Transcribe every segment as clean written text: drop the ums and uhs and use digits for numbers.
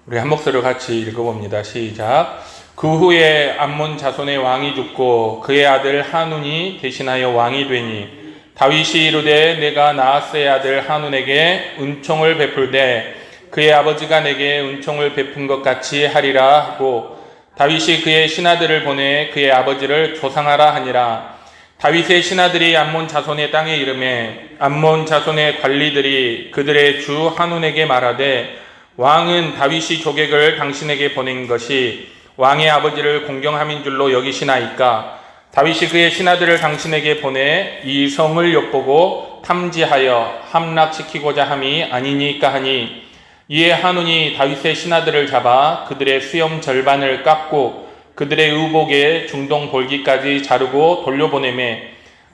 우리 한 목소리로 같이 읽어봅니다. 시작. 그 후에 암몬 자손의 왕이 죽고 그의 아들 한운이 대신하여 왕이 되니 다윗이 이르되 내가 나하스의 아들 한운에게 은총을 베풀되 그의 아버지가 내게 은총을 베푼 것 같이 하리라 하고 다윗이 그의 신하들을 보내 그의 아버지를 조상하라 하니라. 다윗의 신하들이 암몬 자손의 땅에 이르매 암몬 자손의 관리들이 그들의 주 한운에게 말하되 왕은 다윗이 조객을 당신에게 보낸 것이 왕의 아버지를 공경함인 줄로 여기시나이까. 다윗이 그의 신하들을 당신에게 보내 이 성을 엿보고 탐지하여 함락시키고자 함이 아니니까 하니 이에 한운이 다윗의 신하들을 잡아 그들의 수염 절반을 깎고 그들의 의복에 중동 볼기까지 자르고 돌려보내매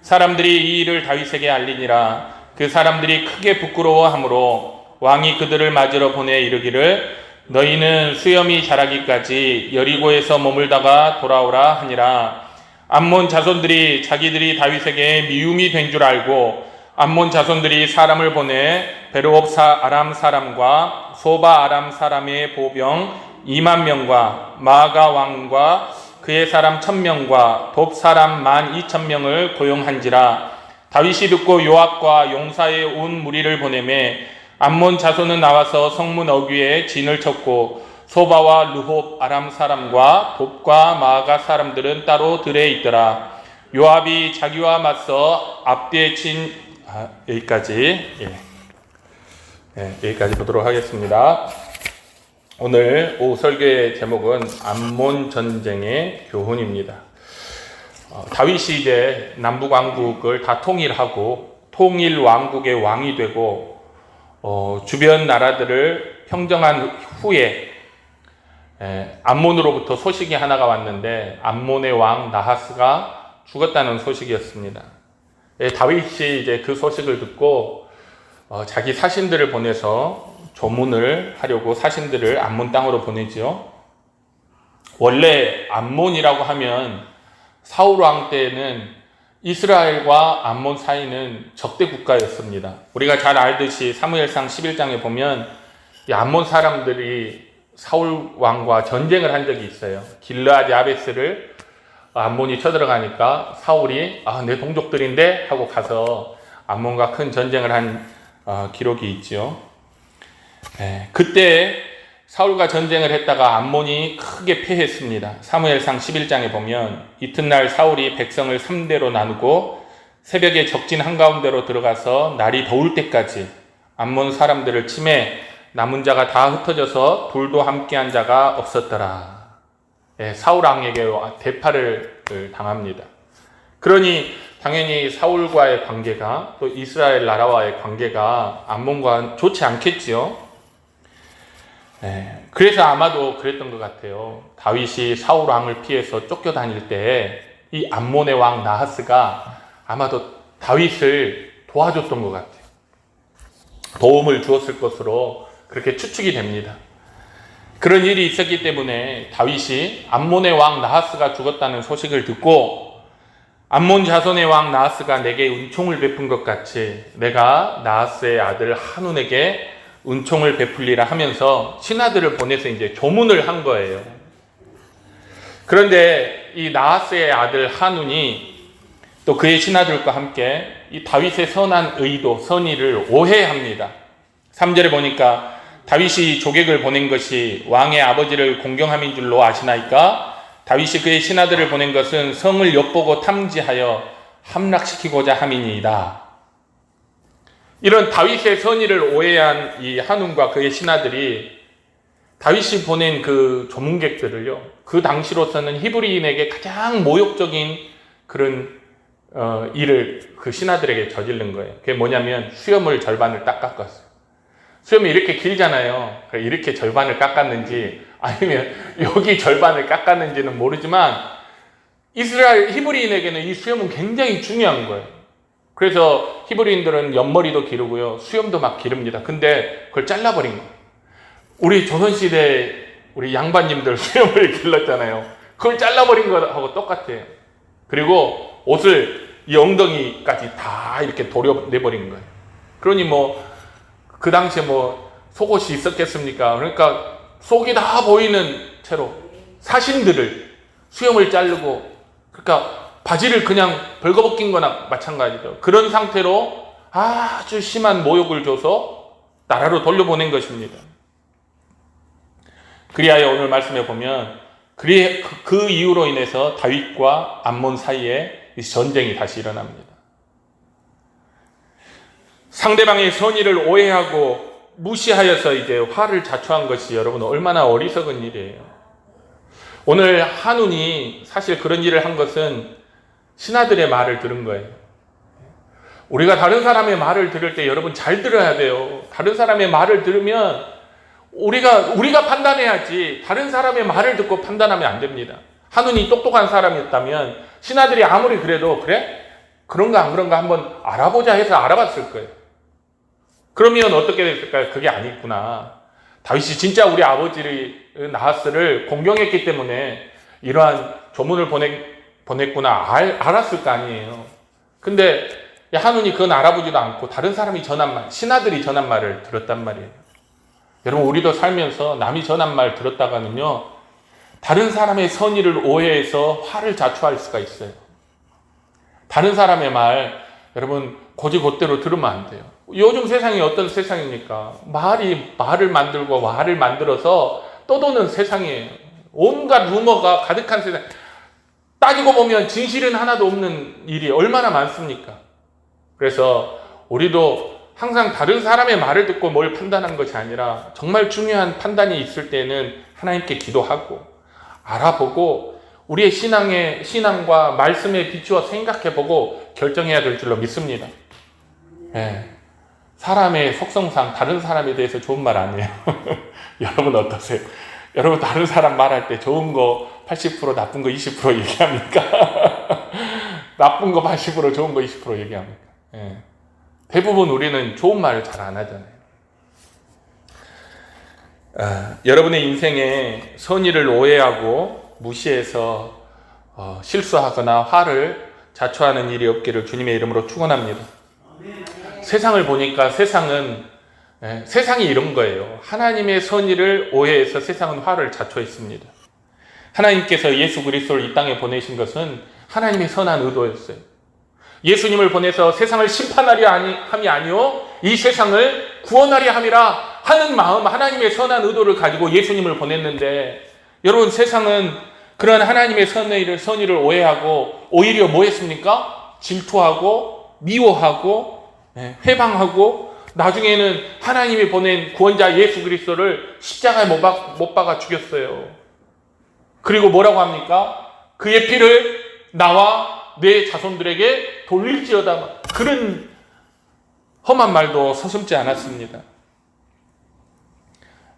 사람들이 이 일을 다윗에게 알리니라. 그 사람들이 크게 부끄러워하므로 왕이 그들을 맞으러 보내 이르기를 너희는 수염이 자라기까지 여리고에서 머물다가 돌아오라 하니라. 암몬 자손들이 자기들이 다윗에게 미움이 된 줄 알고 암몬 자손들이 사람을 보내 베르옵사 아람 사람과 소바 아람 사람의 보병 2만 명과 마아가 왕과 그의 사람 1,000명과 돕 사람 12,000명을 고용한지라. 다윗이 듣고 요압과 용사의 온 무리를 보내매 암몬 자손은 나와서 성문 어귀에 진을 쳤고 소바와 르홉 아람 사람과 돕과 마아가 사람들은 따로 들에 있더라. 요압이 자기와 맞서 앞뒤에 친 여기까지 여기까지 보도록 하겠습니다. 오늘 오후 설교의 제목은 암몬 전쟁의 교훈입니다. 다윗이 이제 남북 왕국을 다 통일하고 통일 왕국의 왕이 되고 주변 나라들을 평정한 후에 암몬으로부터 소식이 하나가 왔는데 암몬의 왕 나하스가 죽었다는 소식이었습니다. 다윗이 이제 그 소식을 듣고 자기 사신들을 보내서 조문을 하려고 사신들을 암몬 땅으로 보내지요. 원래 암몬이라고 하면 사울 왕 때는 이스라엘과 암몬 사이는 적대 국가였습니다. 우리가 잘 알듯이 사무엘상 11장에 보면 이 암몬 사람들이 사울 왕과 전쟁을 한 적이 있어요. 길르앗 야베스를 암몬이 쳐들어가니까 사울이 내 동족들인데 하고 가서 암몬과 큰 전쟁을 한 기록이 있죠. 그때 사울과 전쟁을 했다가 암몬이 크게 패했습니다. 사무엘상 11장에 보면 이튿날 사울이 백성을 3대로 나누고 새벽에 적진 한가운데로 들어가서 날이 더울 때까지 암몬 사람들을 치매 남은 자가 다 흩어져서 둘도 함께한 자가 없었더라. 사울 왕에게 대파를 당합니다. 그러니 당연히 사울과의 관계가 또 이스라엘 나라와의 관계가 암몬과 좋지 않겠지요. 그래서 아마도 그랬던 것 같아요. 다윗이 사울 왕을 피해서 쫓겨다닐 때 이 암몬의 왕 나하스가 아마도 다윗을 도와줬던 것 같아요. 도움을 주었을 것으로 그렇게 추측이 됩니다. 그런 일이 있었기 때문에 다윗이 암몬의 왕 나하스가 죽었다는 소식을 듣고 암몬 자손의 왕 나하스가 내게 은총을 베푼 것 같이 내가 나하스의 아들 한운에게 은총을 베풀리라 하면서 신하들을 보내서 이제 조문을 한 거예요. 그런데 이 나하스의 아들 한운이 또 그의 신하들과 함께 이 다윗의 선한 의도, 선의를 오해합니다. 3절에 보니까 다윗이 조객을 보낸 것이 왕의 아버지를 공경함인 줄로 아시나이까? 다윗이 그의 신하들을 보낸 것은 성을 엿보고 탐지하여 함락시키고자 함이니이다. 이런 다윗의 선의를 오해한 이 한운과 그의 신하들이 다윗이 보낸 그 조문객들을요, 그 당시로서는 히브리인에게 가장 모욕적인 그런 일을 그 신하들에게 저지른 거예요. 그게 뭐냐면 수염을 절반을 딱 깎았어요. 수염이 이렇게 길잖아요. 이렇게 절반을 깎았는지 아니면 여기 절반을 깎았는지는 모르지만 이스라엘 히브리인에게는 이 수염은 굉장히 중요한 거예요. 그래서 히브리인들은 옆머리도 기르고요, 수염도 막 기릅니다. 근데 그걸 잘라버린 거예요. 우리 조선시대 우리 양반님들 수염을 길렀잖아요. 그걸 잘라버린 거하고 똑같아요. 그리고 옷을 이 엉덩이까지 다 이렇게 도려내버린 거예요. 그러니 그 당시에 속옷이 있었겠습니까? 그러니까 속이 다 보이는 채로 사신들을 수염을 자르고, 그러니까 바지를 그냥 벌거벗긴 거나 마찬가지죠. 그런 상태로 아주 심한 모욕을 줘서 나라로 돌려보낸 것입니다. 그리하여 오늘 말씀에 보면 그 이유로 인해서 다윗과 암몬 사이에 전쟁이 다시 일어납니다. 상대방의 선의를 오해하고 무시하여서 이제 화를 자초한 것이 여러분 얼마나 어리석은 일이에요. 오늘 한운이 사실 그런 일을 한 것은 신하들의 말을 들은 거예요. 우리가 다른 사람의 말을 들을 때 여러분 잘 들어야 돼요. 다른 사람의 말을 들으면 우리가 판단해야지 다른 사람의 말을 듣고 판단하면 안 됩니다. 한운이 똑똑한 사람이었다면 신하들이 아무리 그래도 그래? 그런가 안 그런가 한번 알아보자 해서 알아봤을 거예요. 그러면 어떻게 됐을까요? 그게 아니구나. 다윗이 진짜 우리 아버지를 나하스를 공경했기 때문에 이러한 조문을 보냈구나 알았을 거 아니에요. 근데 한운이 그건 알아보지도 않고 다른 사람이 전한 말, 신하들이 전한 말을 들었단 말이에요. 여러분 우리도 살면서 남이 전한 말 들었다가는요 다른 사람의 선의를 오해해서 화를 자초할 수가 있어요. 다른 사람의 말 여러분 곧이곧대로 들으면 안 돼요. 요즘 세상이 어떤 세상입니까? 말을 만들고 말을 만들어서 떠도는 세상이에요. 온갖 루머가 가득한 세상. 따지고 보면 진실은 하나도 없는 일이 얼마나 많습니까? 그래서 우리도 항상 다른 사람의 말을 듣고 뭘 판단하는 것이 아니라 정말 중요한 판단이 있을 때는 하나님께 기도하고 알아보고 우리의 신앙과 말씀에 비추어 생각해보고 결정해야 될 줄로 믿습니다. 네. 사람의 속성상 다른 사람에 대해서 좋은 말 아니에요. 여러분 어떠세요? 여러분 다른 사람 말할 때 좋은 거 80% 나쁜 거 20% 얘기합니까? 나쁜 거 80% 좋은 거 20% 얘기합니까? 네. 대부분 우리는 좋은 말을 잘 안 하잖아요. 여러분의 인생에 선의를 오해하고 무시해서 실수하거나 화를 자초하는 일이 없기를 주님의 이름으로 축원합니다. 세상을 보니까 세상이 이런 거예요. 하나님의 선의를 오해해서 세상은 화를 자초했습니다. 하나님께서 예수 그리스도를 이 땅에 보내신 것은 하나님의 선한 의도였어요. 예수님을 보내서 세상을 심판하려 함이 아니요 이 세상을 구원하려 함이라 하는 마음, 하나님의 선한 의도를 가지고 예수님을 보냈는데 여러분 세상은 그런 하나님의 선의를 오해하고 오히려 뭐 했습니까? 질투하고 미워하고 회방하고 나중에는 하나님이 보낸 구원자 예수 그리스도를 십자가에 못 박아 죽였어요. 그리고 뭐라고 합니까? 그의 피를 나와 내 자손들에게 돌릴지어다. 그런 험한 말도 서슴지 않았습니다.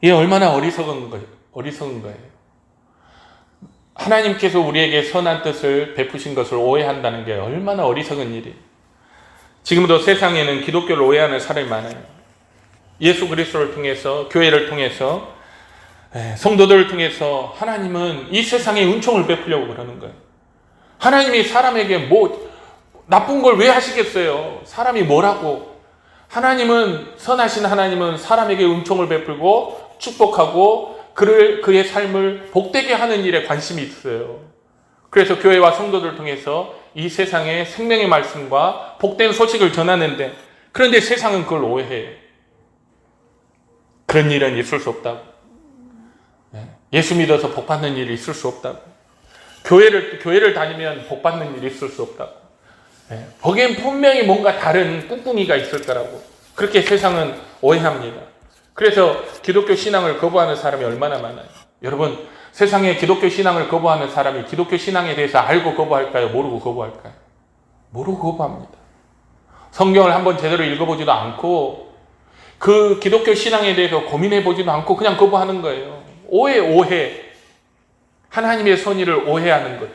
이게 얼마나 어리석은 거예요. 하나님께서 우리에게 선한 뜻을 베푸신 것을 오해한다는 게 얼마나 어리석은 일이에요. 지금도 세상에는 기독교를 오해하는 사람이 많아요. 예수 그리스도를 통해서, 교회를 통해서, 성도들을 통해서 하나님은 이 세상에 은총을 베푸려고 그러는 거예요. 하나님이 사람에게 나쁜 걸 왜 하시겠어요? 사람이 뭐라고? 선하신 하나님은 사람에게 은총을 베풀고 축복하고 그의 삶을 복되게 하는 일에 관심이 있어요. 그래서 교회와 성도들을 통해서 이 세상에 생명의 말씀과 복된 소식을 전하는데 그런데 세상은 그걸 오해해요. 그런 일은 있을 수 없다고. 예수 믿어서 복 받는 일이 있을 수 없다고. 교회를 다니면 복 받는 일이 있을 수 없다고. 거기엔 분명히 뭔가 다른 꿍꿍이가 있을 거라고. 그렇게 세상은 오해합니다. 그래서 기독교 신앙을 거부하는 사람이 얼마나 많아요. 여러분 세상에 기독교 신앙을 거부하는 사람이 기독교 신앙에 대해서 알고 거부할까요? 모르고 거부할까요? 모르고 거부합니다. 성경을 한번 제대로 읽어보지도 않고 그 기독교 신앙에 대해서 고민해보지도 않고 그냥 거부하는 거예요. 오해. 하나님의 선의를 오해하는 거죠.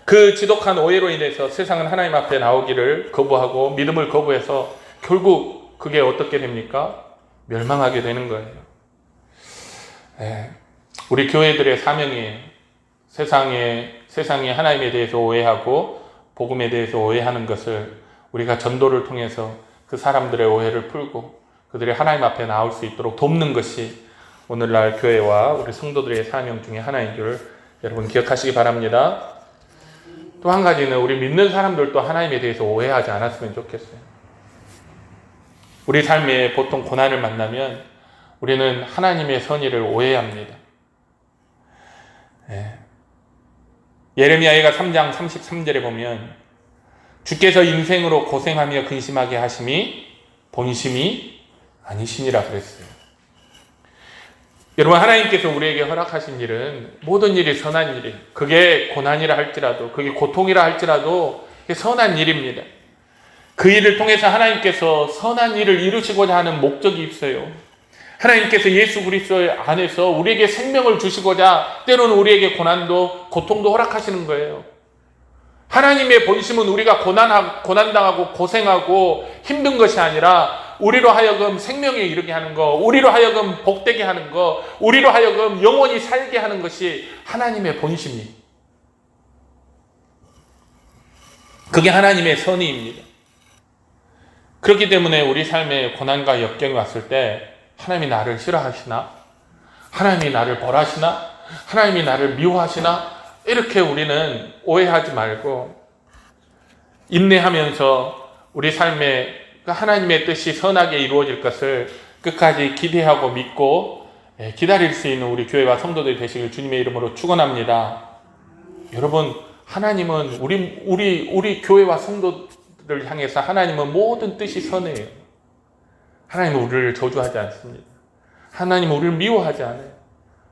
그 지독한 오해로 인해서 세상은 하나님 앞에 나오기를 거부하고 믿음을 거부해서 결국 그게 어떻게 됩니까? 멸망하게 되는 거예요. 우리 교회들의 사명이 세상에 하나님에 대해서 오해하고 복음에 대해서 오해하는 것을 우리가 전도를 통해서 그 사람들의 오해를 풀고 그들이 하나님 앞에 나올 수 있도록 돕는 것이 오늘날 교회와 우리 성도들의 사명 중에 하나인 줄 여러분 기억하시기 바랍니다. 또 한 가지는 우리 믿는 사람들도 하나님에 대해서 오해하지 않았으면 좋겠어요. 우리 삶에 보통 고난을 만나면 우리는 하나님의 선의를 오해합니다. 예레미야가 3장 33절에 보면 주께서 인생으로 고생하며 근심하게 하심이 본심이 아니시니라 그랬어요. 여러분, 하나님께서 우리에게 허락하신 일은 모든 일이 선한 일이에요. 그게 고난이라 할지라도, 그게 고통이라 할지라도 그게 선한 일입니다. 그 일을 통해서 하나님께서 선한 일을 이루시고자 하는 목적이 있어요. 하나님께서 예수 그리스도 안에서 우리에게 생명을 주시고자 때로는 우리에게 고난도 고통도 허락하시는 거예요. 하나님의 본심은 우리가 고난당하고 고생하고 힘든 것이 아니라 우리로 하여금 생명에 이르게 하는 것, 우리로 하여금 복되게 하는 것, 우리로 하여금 영원히 살게 하는 것이 하나님의 본심이에요. 그게 하나님의 선의입니다. 그렇기 때문에 우리 삶에 고난과 역경이 왔을 때 하나님이 나를 싫어하시나? 하나님이 나를 벌하시나? 하나님이 나를 미워하시나? 이렇게 우리는 오해하지 말고 인내하면서 우리 삶에 하나님의 뜻이 선하게 이루어질 것을 끝까지 기대하고 믿고 기다릴 수 있는 우리 교회와 성도들이 되시길 주님의 이름으로 축원합니다. 여러분, 하나님은 우리 교회와 성도들을 향해서 하나님은 모든 뜻이 선해요. 하나님은 우리를 저주하지 않습니다. 하나님은 우리를 미워하지 않아요.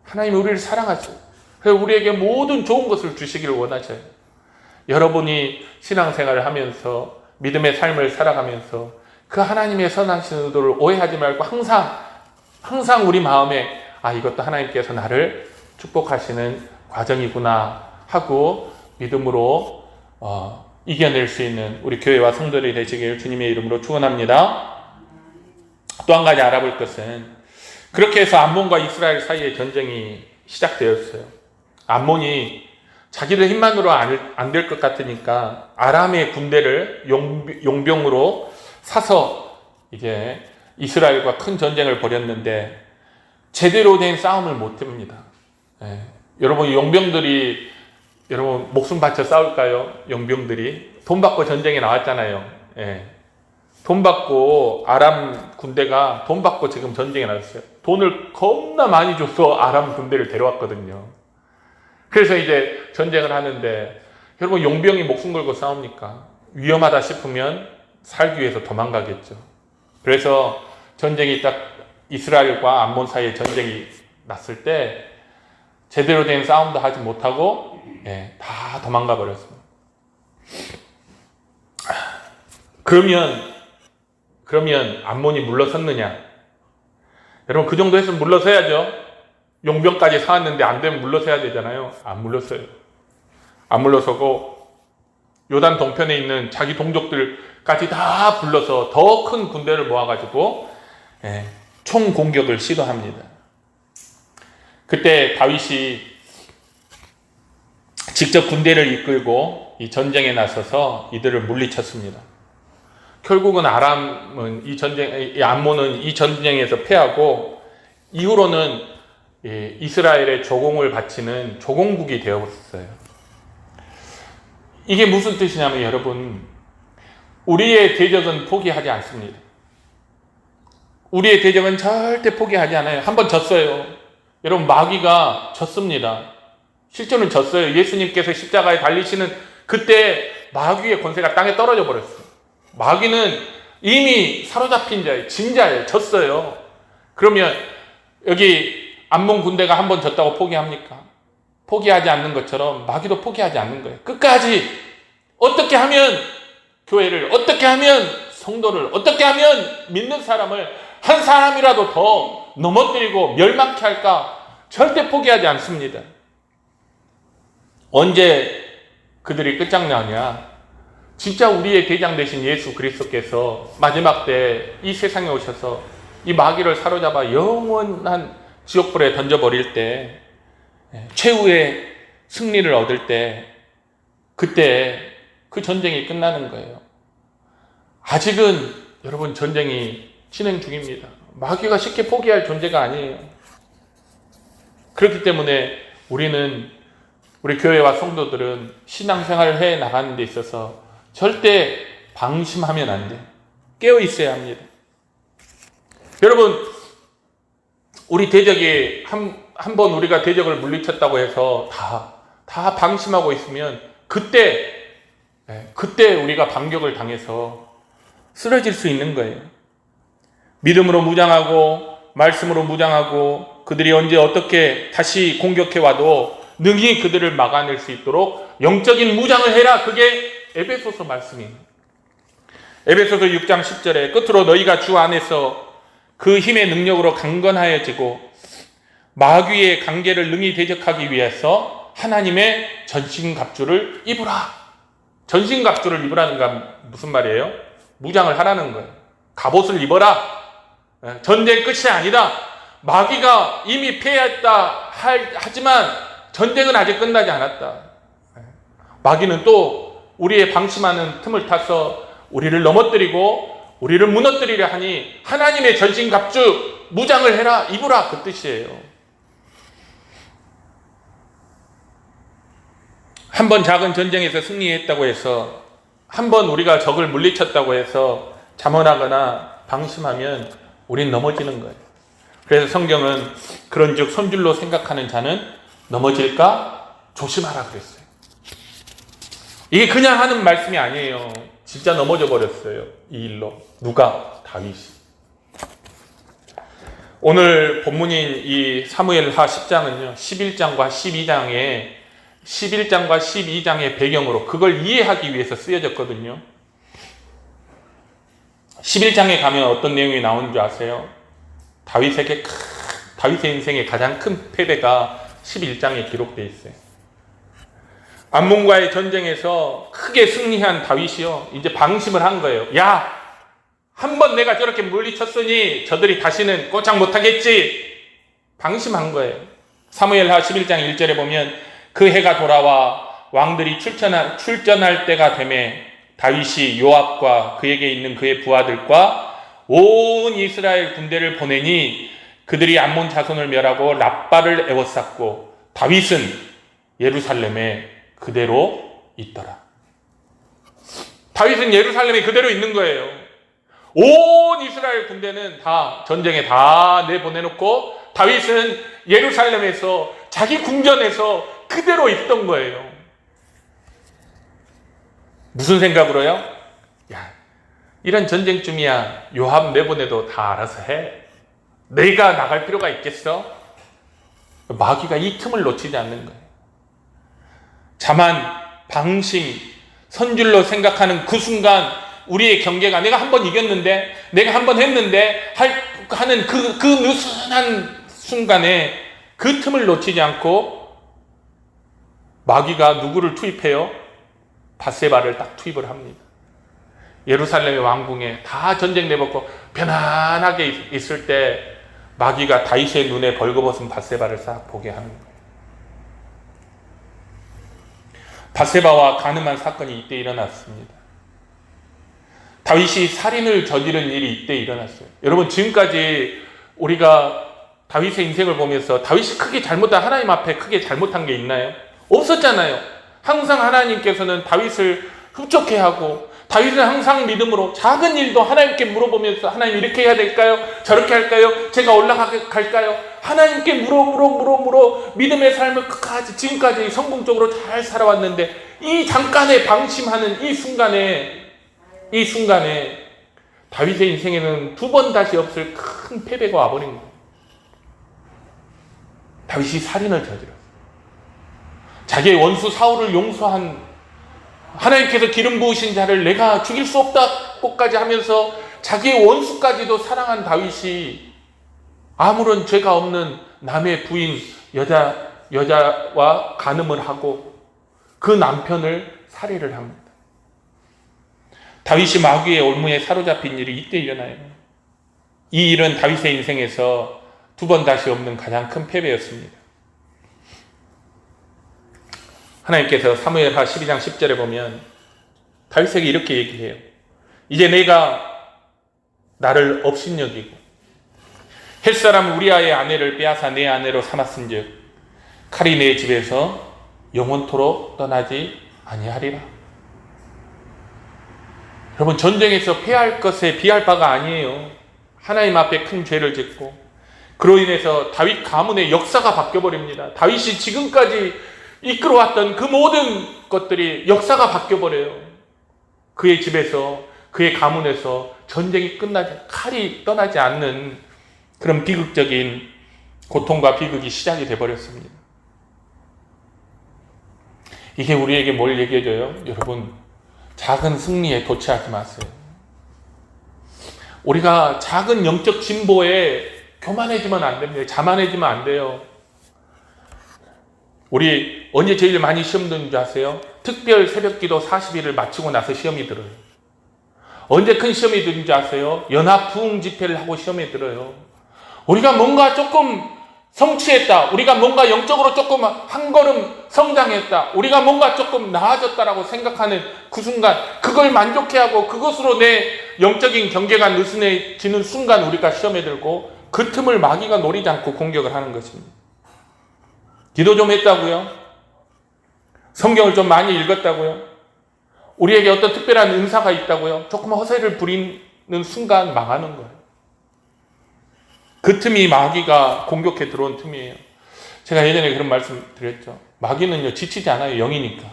하나님은 우리를 사랑하세요. 그래서 우리에게 모든 좋은 것을 주시기를 원하셔요. 여러분이 신앙생활을 하면서 믿음의 삶을 살아가면서 그 하나님의 선하신 의도를 오해하지 말고 항상 우리 마음에 이것도 하나님께서 나를 축복하시는 과정이구나 하고 믿음으로 이겨낼 수 있는 우리 교회와 성도들이 되시길 주님의 이름으로 축원합니다. 또 한 가지 알아볼 것은 그렇게 해서 암몬과 이스라엘 사이의 전쟁이 시작되었어요. 암몬이 자기들 힘만으로 안 될 것 같으니까 아람의 군대를 용병으로 사서 이제 이스라엘과 큰 전쟁을 벌였는데 제대로 된 싸움을 못 합니다. 여러분, 용병들이 여러분 목숨 바쳐 싸울까요? 용병들이 돈 받고 전쟁에 나왔잖아요. 돈 받고 아람 군대가 돈 받고 지금 전쟁에 나왔어요. 돈을 겁나 많이 줘서 아람 군대를 데려왔거든요. 그래서 이제 전쟁을 하는데 여러분, 용병이 목숨 걸고 싸웁니까? 위험하다 싶으면 살기 위해서 도망가겠죠. 그래서 전쟁이 딱 이스라엘과 암몬 사이에 전쟁이 났을 때 제대로 된 싸움도 하지 못하고 다 도망가 버렸습니다. 그러면 암몬이 물러섰느냐? 여러분, 그 정도 했으면 물러서야죠. 용병까지 사왔는데 안 되면 물러서야 되잖아요. 안 물러서요. 안 물러서고 요단 동편에 있는 자기 동족들까지 다 불러서 더 큰 군대를 모아가지고 총 공격을 시도합니다. 그때 다윗이 직접 군대를 이끌고 이 전쟁에 나서서 이들을 물리쳤습니다. 결국은 암몬은 이 전쟁에서 패하고 이후로는 이스라엘의 조공을 바치는 조공국이 되었어요. 이게 무슨 뜻이냐면 여러분, 우리의 대적은 포기하지 않습니다. 우리의 대적은 절대 포기하지 않아요. 한번 졌어요. 여러분, 마귀가 졌습니다. 실제로는 졌어요. 예수님께서 십자가에 달리시는 그때 마귀의 권세가 땅에 떨어져 버렸어요. 마귀는 이미 사로잡힌 자예요. 진 자예요. 졌어요. 그러면 여기 암몬 군대가 한번 졌다고 포기합니까? 포기하지 않는 것처럼 마귀도 포기하지 않는 거예요. 끝까지 어떻게 하면 교회를, 어떻게 하면 성도를, 어떻게 하면 믿는 사람을 한 사람이라도 더 넘어뜨리고 멸망케 할까? 절대 포기하지 않습니다. 언제 그들이 끝장나냐? 진짜 우리의 대장 되신 예수 그리스도께서 마지막 때 이 세상에 오셔서 이 마귀를 사로잡아 영원한 지옥불에 던져버릴 때, 최후의 승리를 얻을 때, 그때 그 전쟁이 끝나는 거예요. 아직은 여러분 전쟁이 진행 중입니다. 마귀가 쉽게 포기할 존재가 아니에요. 그렇기 때문에 우리 교회와 성도들은 신앙생활을 해 나가는 데 있어서 절대 방심하면 안 돼. 깨어 있어야 합니다. 여러분, 우리 대적이 한 번 우리가 대적을 물리쳤다고 해서 다 방심하고 있으면 그때 우리가 반격을 당해서 쓰러질 수 있는 거예요. 믿음으로 무장하고 말씀으로 무장하고 그들이 언제 어떻게 다시 공격해 와도 능히 그들을 막아낼 수 있도록 영적인 무장을 해라. 그게 에베소서 말씀입니다. 에베소서 6장 10절에 끝으로 너희가 주 안에서 그 힘의 능력으로 강건하여지고 마귀의 관계를 능히 대적하기 위해서 하나님의 전신갑주를 입으라. 전신갑주를 입으라는 건 무슨 말이에요? 무장을 하라는 거예요. 갑옷을 입어라. 전쟁 끝이 아니다. 마귀가 이미 패했다 하지만 전쟁은 아직 끝나지 않았다. 마귀는 또 우리의 방심하는 틈을 타서 우리를 넘어뜨리고 우리를 무너뜨리려 하니 하나님의 전신갑주 무장을 해라, 입으라, 그 뜻이에요. 한 번 작은 전쟁에서 승리했다고 해서, 한 번 우리가 적을 물리쳤다고 해서 자만하거나 방심하면 우린 넘어지는 거예요. 그래서 성경은 그런즉 손줄로 생각하는 자는 넘어질까 조심하라 그랬어요. 이게 그냥 하는 말씀이 아니에요. 진짜 넘어져 버렸어요. 이 일로. 누가? 다윗이. 오늘 본문인 이 사무엘하 10장은요. 11장과 12장의 배경으로 그걸 이해하기 위해서 쓰여졌거든요. 11장에 가면 어떤 내용이 나오는 줄 아세요? 다윗의 인생의 가장 큰 패배가 11장에 기록되어 있어요. 암몬과의 전쟁에서 크게 승리한 다윗이요, 이제 방심을 한 거예요. 야, 한번 내가 저렇게 물리쳤으니 저들이 다시는 꼬장 못하겠지. 방심한 거예요. 사무엘하 11장 1절에 보면 그 해가 돌아와 왕들이 출전할 때가 되매 다윗이 요압과 그에게 있는 그의 부하들과 온 이스라엘 군대를 보내니 그들이 암몬 자손을 멸하고 랍바를 에워쌌고 다윗은 예루살렘에 그대로 있더라. 다윗은 예루살렘에 그대로 있는 거예요. 온 이스라엘 군대는 다 전쟁에 다 내보내놓고 다윗은 예루살렘에서 자기 궁전에서 그대로 있던 거예요. 무슨 생각으로요? 야, 이런 전쟁쯤이야 요압 내보내도 다 알아서 해. 내가 나갈 필요가 있겠어? 마귀가 이 틈을 놓치지 않는 거예요. 자만, 방심, 선줄로 생각하는 그 순간 우리의 경계가 내가 한번 이겼는데, 내가 한번 했는데 하는 그 느슨한 순간에 그 틈을 놓치지 않고 마귀가 누구를 투입해요? 밧세바를 딱 투입을 합니다. 예루살렘의 왕궁에 다 전쟁 내먹고 편안하게 있을 때 마귀가 다윗의 눈에 벌거벗은 밧세바를 싹 보게 하는 거예요. 밧세바와 간음한 사건이 이때 일어났습니다. 다윗이 살인을 저지른 일이 이때 일어났어요. 여러분, 지금까지 우리가 다윗의 인생을 보면서 다윗이 크게 잘못한, 하나님 앞에 크게 잘못한 게 있나요? 없었잖아요. 항상 하나님께서는 다윗을 흡족해하고 다윗은 항상 믿음으로 작은 일도 하나님께 물어보면서 하나님 이렇게 해야 될까요? 저렇게 할까요? 제가 올라갈까요? 하나님께 물어 믿음의 삶을 끝까지 지금까지 성공적으로 잘 살아왔는데 이 잠깐의 방심하는 이 순간에 다윗의 인생에는 두 번 다시 없을 큰 패배가 와버린 거예요. 다윗이 살인을 저질렀어요. 자기의 원수 사울을 용서한, 하나님께서 기름 부으신 자를 내가 죽일 수 없다고까지 하면서 자기의 원수까지도 사랑한 다윗이 아무런 죄가 없는 남의 부인 여자와 간음을 하고 그 남편을 살해를 합니다. 다윗이 마귀의 올무에 사로잡힌 일이 이때 일어나요. 이 일은 다윗의 인생에서 두 번 다시 없는 가장 큰 패배였습니다. 하나님께서 사무엘하 12장 10절에 보면 다윗에게 이렇게 얘기해요. 이제 내가 나를 업신여기고 햇사람 우리아의 아내를 빼앗아 내 아내로 삼았은즉 칼이 내 집에서 영원토록 떠나지 아니하리라. 여러분, 전쟁에서 패할 것에 비할 바가 아니에요. 하나님 앞에 큰 죄를 짓고 그로 인해서 다윗 가문의 역사가 바뀌어버립니다. 다윗이 지금까지 이끌어왔던 그 모든 것들이 역사가 바뀌어버려요. 그의 집에서, 그의 가문에서 전쟁이 끝나지, 칼이 떠나지 않는 그런 비극적인 고통과 비극이 시작이 되어버렸습니다. 이게 우리에게 뭘 얘기해줘요? 여러분, 작은 승리에 도취하지 마세요. 우리가 작은 영적 진보에 교만해지면 안 됩니다. 자만해지면 안 돼요. 우리 언제 제일 많이 시험 드는 줄 아세요? 특별 새벽기도 40일을 마치고 나서 시험이 들어요. 언제 큰 시험이 드는 줄 아세요? 연합 부흥 집회를 하고 시험이 들어요. 우리가 뭔가 조금 성취했다. 우리가 뭔가 영적으로 조금 한 걸음 성장했다. 우리가 뭔가 조금 나아졌다라고 생각하는 그 순간, 그걸 만족해하고 그것으로 내 영적인 경계가 느슨해지는 순간 우리가 시험에 들고 그 틈을 마귀가 노리지 않고 공격을 하는 것입니다. 기도 좀 했다고요? 성경을 좀 많이 읽었다고요? 우리에게 어떤 특별한 은사가 있다고요? 조금 허세를 부리는 순간 망하는 거예요. 그 틈이 마귀가 공격해 들어온 틈이에요. 제가 예전에 그런 말씀 드렸죠. 마귀는요, 지치지 않아요. 영이니까.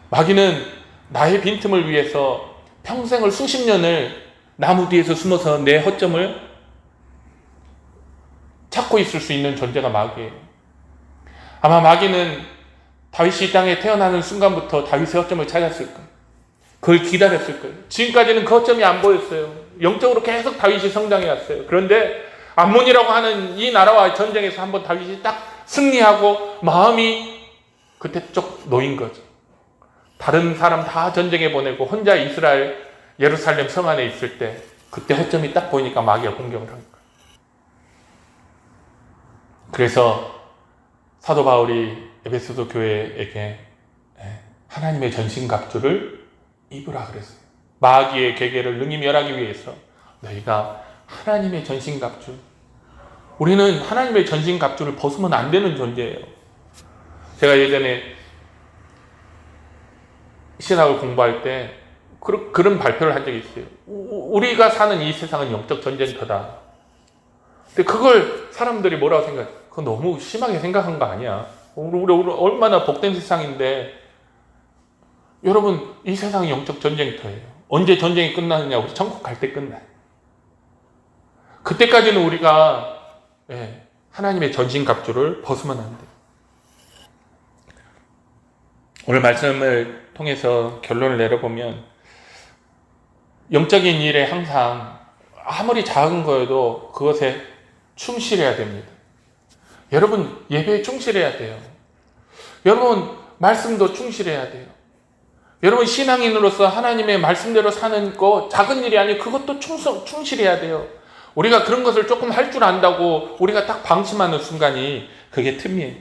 마귀는 나의 빈틈을 위해서 평생을 수십 년을 나무 뒤에서 숨어서 내 허점을 찾고 있을 수 있는 존재가 마귀예요. 아마 마귀는 다윗이 이 땅에 태어나는 순간부터 다윗의 허점을 찾았을 거예요. 그걸 기다렸을 거예요. 지금까지는 그 허점이 안 보였어요. 영적으로 계속 다윗이 성장해 왔어요. 그런데 암몬이라고 하는 이 나라와 전쟁에서 한번 다윗이 딱 승리하고 마음이 그때 쪽 놓인 거죠. 다른 사람 다 전쟁에 보내고 혼자 이스라엘 예루살렘 성 안에 있을 때 그때 허점이 딱 보이니까 마귀가 공격을 한 거예요. 그래서 사도 바울이 에베소서 교회에게 하나님의 전신갑주를 입으라 그랬어요. 마귀의 계계를 능히 멸하기 위해서 너희가 하나님의 전신갑주. 우리는 하나님의 전신갑주를 벗으면 안 되는 존재예요. 제가 예전에 신학을 공부할 때 그런 발표를 한 적이 있어요. 우리가 사는 이 세상은 영적 전쟁터다. 근데 그걸 사람들이 뭐라고 생각해? 그거 너무 심하게 생각한 거 아니야. 우리 얼마나 복된 세상인데, 여러분, 이 세상이 영적 전쟁터예요. 언제 전쟁이 끝나느냐? 우리 천국 갈 때 끝나요. 그때까지는 우리가 하나님의 전신갑주를 벗으면 안 돼요. 오늘 말씀을 통해서 결론을 내려보면 영적인 일에 항상 아무리 작은 거여도 그것에 충실해야 됩니다. 여러분, 예배에 충실해야 돼요. 여러분, 말씀도 충실해야 돼요. 여러분, 신앙인으로서 하나님의 말씀대로 사는 거 작은 일이 아니에요. 그것도 충실해야 돼요. 우리가 그런 것을 조금 할 줄 안다고 우리가 딱 방심하는 순간이 그게 틈이에요.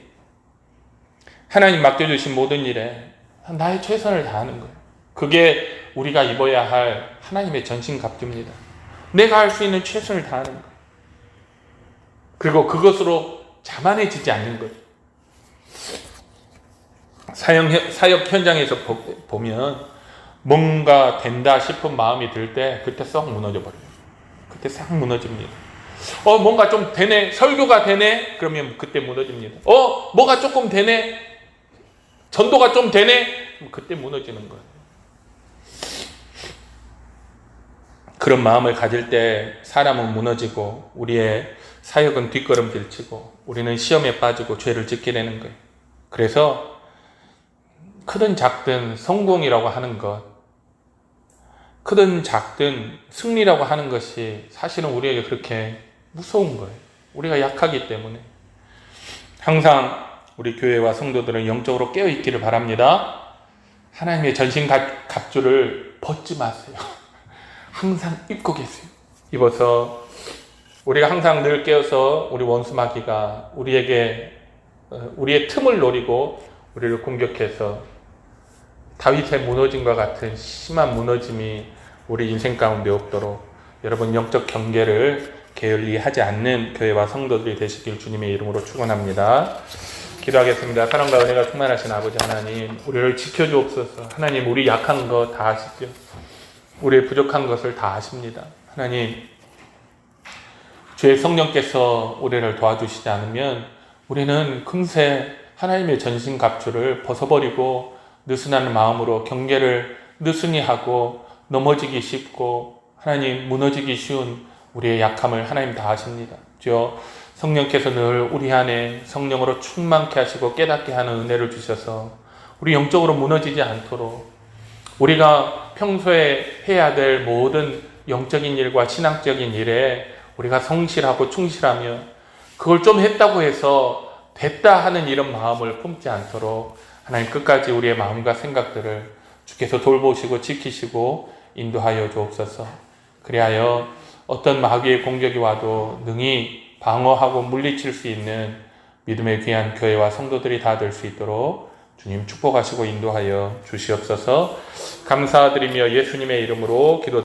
하나님 맡겨주신 모든 일에 나의 최선을 다하는 거예요. 그게 우리가 입어야 할 하나님의 전신갑주입니다. 내가 할 수 있는 최선을 다하는 거예요. 그리고 그것으로 자만해지지 않는 거예요. 사역 현장에서 보면 뭔가 된다 싶은 마음이 들 때 그때 썩 무너져 버려요. 그때 싹 무너집니다. 뭔가 좀 되네, 설교가 되네, 그러면 그때 무너집니다. 뭐가 조금 되네, 전도가 좀 되네, 그때 무너지는 거예요. 그런 마음을 가질 때 사람은 무너지고 우리의 사역은 뒷걸음질 치고 우리는 시험에 빠지고 죄를 짓게 되는 거예요. 그래서 크든 작든 성공이라고 하는 것, 크든 작든 승리라고 하는 것이 사실은 우리에게 그렇게 무서운 거예요. 우리가 약하기 때문에. 항상 우리 교회와 성도들은 영적으로 깨어있기를 바랍니다. 하나님의 전신갑주를 벗지 마세요. 항상 입고 계세요. 입어서 우리가 항상 늘 깨어서 우리 원수 마귀가 우리에게 우리의 틈을 노리고 우리를 공격해서 다윗의 무너짐과 같은 심한 무너짐이 우리 인생 가운데 없도록 여러분 영적 경계를 게을리하지 않는 교회와 성도들이 되시길 주님의 이름으로 축원합니다. 기도하겠습니다. 사랑과 은혜가 충만하신 아버지 하나님, 우리를 지켜주옵소서. 하나님, 우리 약한 거 다 아시죠? 우리의 부족한 것을 다 아십니다. 하나님, 주의 성령께서 우리를 도와주시지 않으면 우리는 금세 하나님의 전신갑주를 벗어버리고 느슨한 마음으로 경계를 느슨히 하고 넘어지기 쉽고 하나님 무너지기 쉬운 우리의 약함을 하나님 다 아십니다. 주여, 성령께서 늘 우리 안에 성령으로 충만케 하시고 깨닫게 하는 은혜를 주셔서 우리 영적으로 무너지지 않도록 우리가 평소에 해야 될 모든 영적인 일과 신앙적인 일에 우리가 성실하고 충실하며 그걸 좀 했다고 해서 됐다 하는 이런 마음을 품지 않도록 하나님 끝까지 우리의 마음과 생각들을 주께서 돌보시고 지키시고 인도하여 주옵소서. 그리하여 어떤 마귀의 공격이 와도 능히 방어하고 물리칠 수 있는 믿음의 귀한 교회와 성도들이 다 될 수 있도록 주님 축복하시고 인도하여 주시옵소서. 감사드리며 예수님의 이름으로 기도